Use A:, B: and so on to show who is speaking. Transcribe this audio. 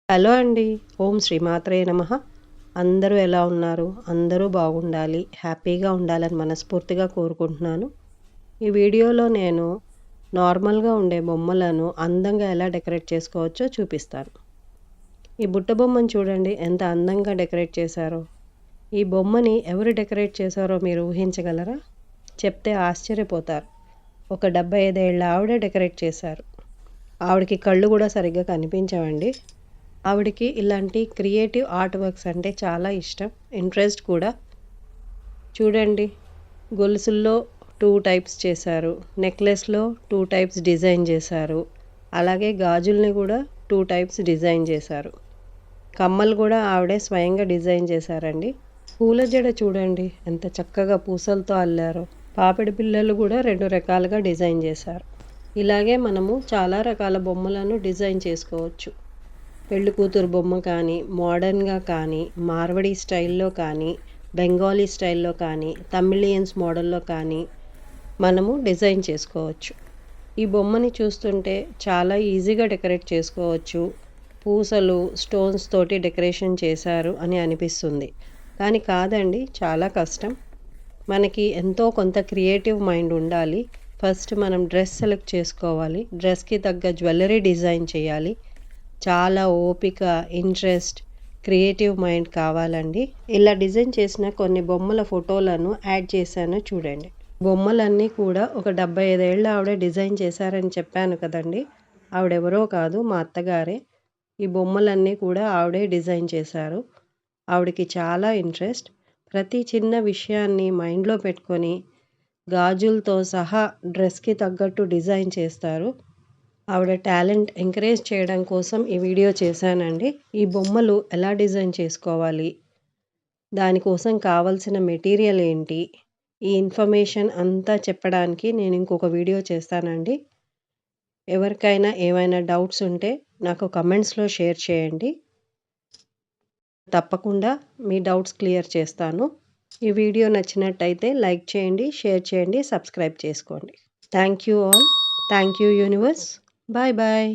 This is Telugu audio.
A: హలో అండి. ఓం శ్రీమాత్రే నమః. అందరూ ఎలా ఉన్నారు? అందరూ బాగుండాలి, హ్యాపీగా ఉండాలని మనస్ఫూర్తిగా కోరుకుంటున్నాను. ఈ వీడియోలో నేను నార్మల్‌గా ఉండే బొమ్మలను అందంగా ఎలా డెకరేట్ చేసుకోవచ్చో చూపిస్తాను. ఈ బుట్ట బొమ్మను చూడండి ఎంత అందంగా డెకరేట్ చేశారో. ఈ బొమ్మని ఎవరు డెకరేట్ చేశారో మీరు ఊహించగలరా? చెప్తే ఆశ్చర్యపోతారు. ఒక 75 ఏళ్ల ఆవిడ డెకరేట్ చేశారు. ఆవిడకి కళ్ళు కూడా సరిగ్గా కనిపించవండి. ఆవిడకి ఇలాంటి క్రియేటివ్ ఆర్ట్ వర్క్స్ అంటే చాలా ఇష్టం, ఇంట్రెస్ట్ కూడా. చూడండి, గొలుసుల్లో 2 టైప్స్ చేశారు, నెక్లెస్లో 2 టైప్స్ డిజైన్ చేశారు, అలాగే గాజుల్ని కూడా 2 టైప్స్ డిజైన్ చేశారు. కమ్మలు కూడా ఆవిడే స్వయంగా డిజైన్ చేశారండి. పూల జడ చూడండి ఎంత చక్కగా పూసలతో అల్లారో. పాపిడి పిల్లలు కూడా 2 రకాలుగా డిజైన్ చేశారు. ఇలాగే మనము చాలా రకాల బొమ్మలను డిజైన్ చేసుకోవచ్చు. పెళ్లి కూతురు బొమ్మ కానీ, మోడర్న్గా కానీ, మార్వడి స్టైల్లో కానీ, బెంగాలీ స్టైల్లో కానీ, తమిళియన్స్ మోడల్లో కానీ మనము డిజైన్ చేసుకోవచ్చు. ఈ బొమ్మని చూస్తుంటే చాలా ఈజీగా డెకరేట్ చేసుకోవచ్చు. పూసలు, స్టోన్స్ తోటి డెకరేషన్ చేశారు అని అనిపిస్తుంది. కానీ కాదండి, చాలా కష్టం. మనకి ఎంతో కొంత క్రియేటివ్ మైండ్ ఉండాలి. ఫస్ట్ మనం డ్రెస్ సెలెక్ట్ చేసుకోవాలి, డ్రెస్కి తగ్గ జ్యువెలరీ డిజైన్ చేయాలి. చాలా ఓపిక, ఇంట్రెస్ట్, క్రియేటివ్ మైండ్ కావాలండి. ఇలా డిజైన్ చేసిన కొన్ని బొమ్మల ఫోటోలను యాడ్ చేశాను చూడండి. బొమ్మలన్నీ కూడా ఒక 75 ఏళ్ళ ఆవిడ డిజైన్ చేశారని చెప్పాను కదండి. ఆవిడెవరో కాదు, మా అత్తగారే. ఈ బొమ్మలన్నీ కూడా ఆవిడే డిజైన్ చేశారు. ఆవిడకి చాలా ఇంట్రెస్ట్. ప్రతి చిన్న విషయాన్ని మైండ్లో పెట్టుకొని గాజులతో సహా డ్రెస్కి తగ్గట్టు డిజైన్ చేస్తారు. ఆవిడ టాలెంట్ ఎంకరేజ్ చేయడం కోసం ఈ వీడియో చేశానండి. ఈ బొమ్మలు ఎలా డిజైన్ చేసుకోవాలి, దానికోసం కావాల్సిన మెటీరియల్ ఏంటి, ఈ ఇన్ఫర్మేషన్ అంతా చెప్పడానికి నేను ఇంకొక వీడియో చేస్తానండి. ఎవరికైనా ఏమైనా డౌట్స్ ఉంటే నాకు కమెంట్స్లో షేర్ చేయండి. తప్పకుండా మీ డౌట్స్ క్లియర్ చేస్తాను. ఈ వీడియో నచ్చినట్టయితే లైక్ చేయండి, షేర్ చేయండి, సబ్స్క్రైబ్ చేసుకోండి. Thank you all. Thank you universe. Bye bye.